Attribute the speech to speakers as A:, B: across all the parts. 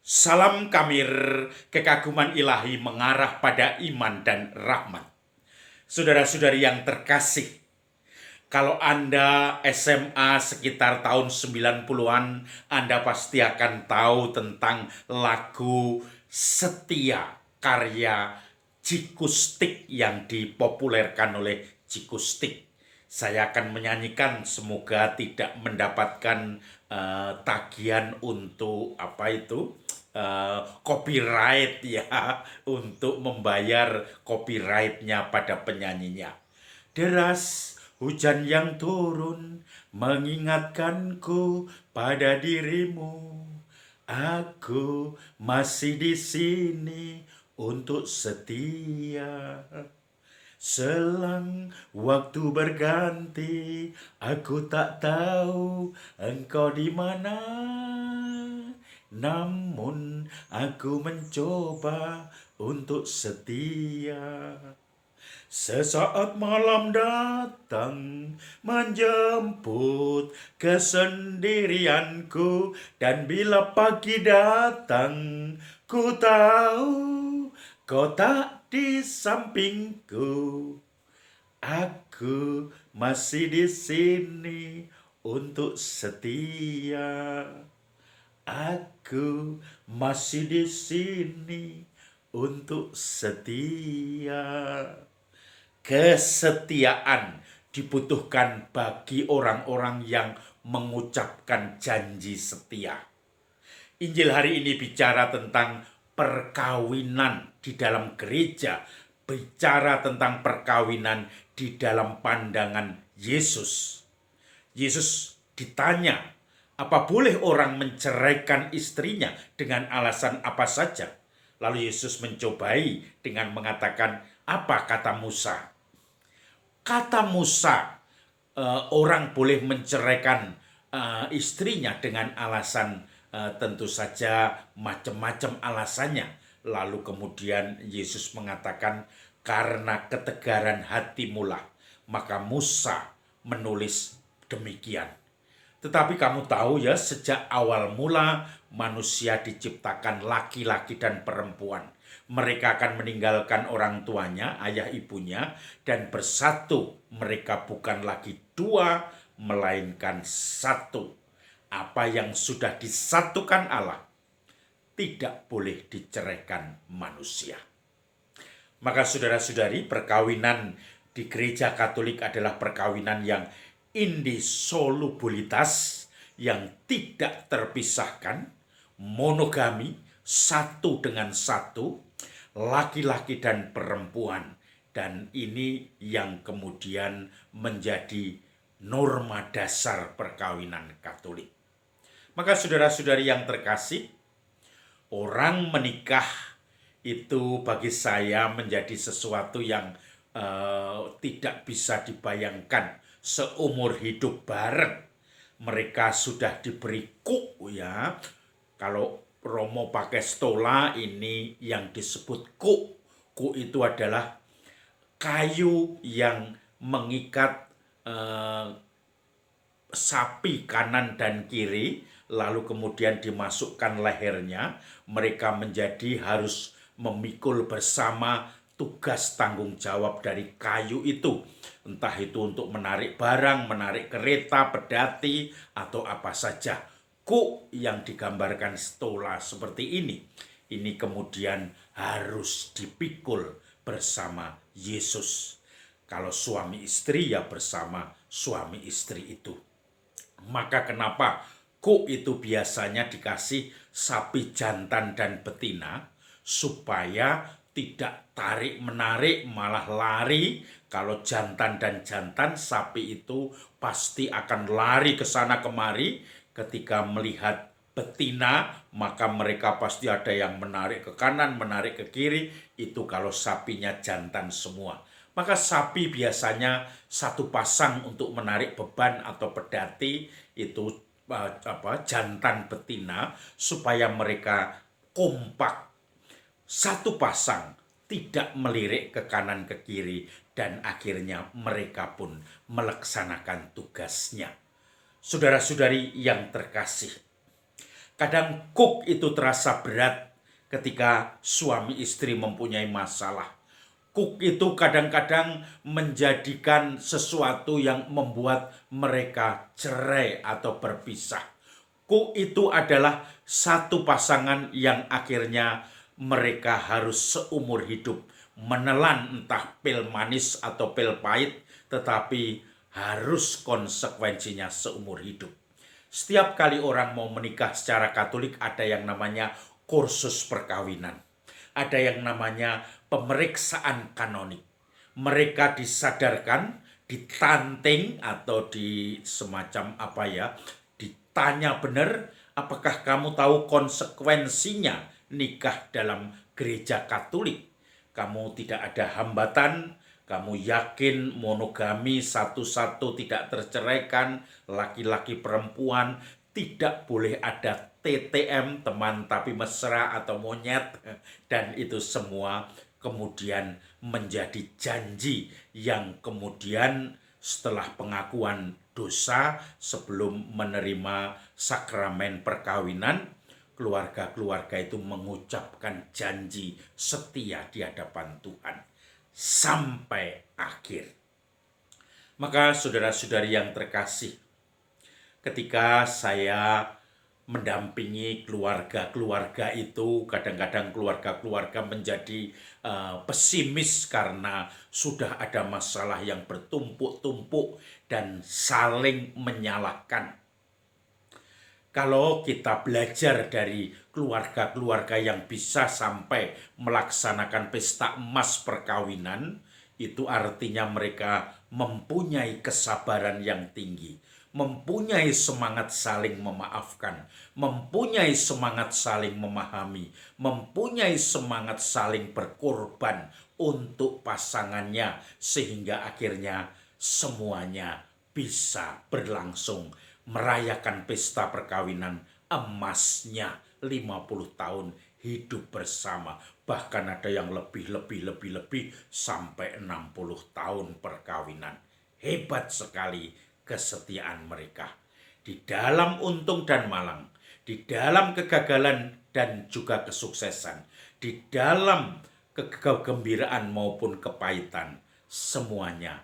A: Salam Kamir, kekaguman ilahi mengarah pada iman dan rahmat. Saudara-saudari yang terkasih, kalau Anda SMA sekitar tahun 90-an, Anda pasti akan tahu tentang lagu Setia karya Cikustik yang dipopulerkan oleh Cikustik. Saya akan menyanyikan, semoga tidak mendapatkan tagihan untuk copyright ya, untuk membayar copyrightnya pada penyanyinya. Deras hujan yang turun mengingatkanku pada dirimu. Aku masih di sini untuk setia. Selang waktu berganti, aku tak tahu engkau di mana. Namun aku mencoba untuk setia. Sesaat malam datang menjemput kesendirianku, dan bila pagi datang ku tahu kau tak di sampingku. Aku masih di sini untuk setia. Aku masih di sini untuk setia. Kesetiaan dibutuhkan bagi orang-orang yang mengucapkan janji setia. Injil hari ini bicara tentang perkawinan di dalam gereja, bicara tentang perkawinan di dalam pandangan Yesus. Yesus ditanya, apa boleh orang menceraikan istrinya dengan alasan apa saja? Lalu Yesus mencobai dengan mengatakan, apa kata Musa? Kata Musa, orang boleh menceraikan istrinya dengan alasan tentu saja macam-macam alasannya. Lalu kemudian Yesus mengatakan, karena ketegaran hatimulah maka Musa menulis demikian. Tetapi kamu tahu ya, sejak awal mula manusia diciptakan laki-laki dan perempuan. Mereka akan meninggalkan orang tuanya, ayah ibunya, dan bersatu. Mereka bukan lagi dua, melainkan satu. Apa yang sudah disatukan Allah tidak boleh diceraikan manusia. Maka saudara-saudari, perkawinan di gereja Katolik adalah perkawinan yang indisolubilitas, yang tidak terpisahkan, monogami, satu dengan satu, laki-laki dan perempuan. Dan ini yang kemudian menjadi norma dasar perkawinan Katolik. Maka saudara-saudari yang terkasih, orang menikah itu bagi saya menjadi sesuatu yang tidak bisa dibayangkan seumur hidup bareng. Mereka sudah diberi kuk ya. Kalau Romo pakai stola, ini yang disebut kuk. Kuk itu adalah kayu yang mengikat sapi kanan dan kiri, lalu kemudian dimasukkan lehernya. Mereka menjadi harus memikul bersama tugas tanggung jawab dari kayu itu. Entah itu untuk menarik barang, menarik kereta, pedati, atau apa saja. Kuk yang digambarkan stola seperti ini kemudian harus dipikul bersama Yesus. Kalau suami istri ya bersama suami istri itu. Maka kenapa kuk itu biasanya dikasih sapi jantan dan betina, supaya tidak tarik-menarik malah lari. Kalau jantan dan jantan, sapi itu pasti akan lari ke sana kemari. Ketika melihat betina, maka mereka pasti ada yang menarik ke kanan, menarik ke kiri. Itu kalau sapinya jantan semua. Maka sapi biasanya satu pasang untuk menarik beban atau pedati, itu jantan betina, supaya mereka kompak. Satu pasang, tidak melirik ke kanan ke kiri, dan akhirnya mereka pun melaksanakan tugasnya. Saudara-saudari yang terkasih, Kadang kuk itu terasa berat ketika suami istri mempunyai masalah. Kuk itu kadang-kadang menjadikan sesuatu yang membuat mereka cerai atau berpisah. Kuk itu adalah satu pasangan yang akhirnya mereka harus seumur hidup menelan entah pil manis atau pil pahit, tetapi harus konsekuensinya seumur hidup. Setiap kali orang mau menikah secara Katolik ada yang namanya kursus perkawinan. Ada yang namanya pemeriksaan kanonik. Mereka disadarkan, ditanting atau di semacam apa ya, ditanya benar, apakah kamu tahu konsekuensinya nikah dalam gereja Katolik? Kamu tidak ada hambatan, kamu yakin monogami satu-satu tidak terceraikan, laki-laki perempuan tidak boleh ada TTM, teman tapi mesra atau monyet, dan itu semua kemudian menjadi janji yang kemudian setelah pengakuan dosa sebelum menerima sakramen perkawinan, keluarga-keluarga itu mengucapkan janji setia di hadapan Tuhan sampai akhir. Maka saudara-saudari yang terkasih, ketika saya mendampingi keluarga-keluarga itu, kadang-kadang keluarga-keluarga menjadi pesimis karena sudah ada masalah yang bertumpuk-tumpuk dan saling menyalahkan. Kalau kita belajar dari keluarga-keluarga yang bisa sampai melaksanakan pesta emas perkawinan, itu artinya mereka mempunyai kesabaran yang tinggi, mempunyai semangat saling memaafkan, mempunyai semangat saling memahami, mempunyai semangat saling berkorban untuk pasangannya, sehingga akhirnya semuanya bisa berlangsung merayakan pesta perkawinan emasnya 50 tahun hidup bersama. Bahkan ada yang lebih sampai 60 tahun perkawinan. Hebat sekali kesetiaan mereka. Di dalam untung dan malang, di dalam kegagalan dan juga kesuksesan, di dalam kegembiraan maupun kepahitan, semuanya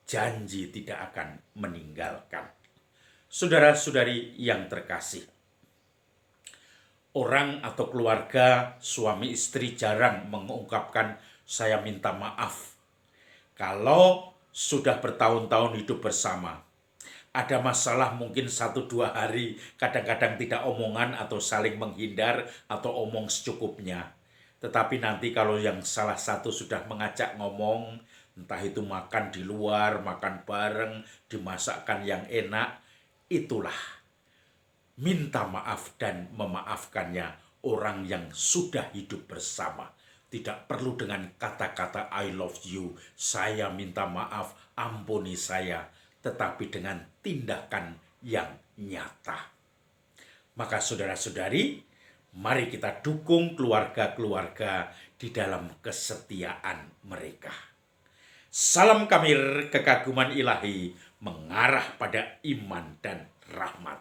A: janji tidak akan meninggalkan. Saudara-saudari yang terkasih, orang atau keluarga suami istri jarang mengungkapkan saya minta maaf. Kalau sudah bertahun-tahun hidup bersama, ada masalah mungkin 1-2 hari, kadang-kadang tidak omongan atau saling menghindar atau omong secukupnya. Tetapi nanti kalau yang salah satu sudah mengajak ngomong, entah itu makan di luar, makan bareng, dimasakkan yang enak, itulah minta maaf dan memaafkannya orang yang sudah hidup bersama. Tidak perlu dengan kata-kata I love you, saya minta maaf, ampuni saya, tetapi dengan tindakan yang nyata. Maka saudara-saudari, mari kita dukung keluarga-keluarga di dalam kesetiaan mereka. Salam Kamir, kekaguman ilahi mengarah pada iman dan rahmat.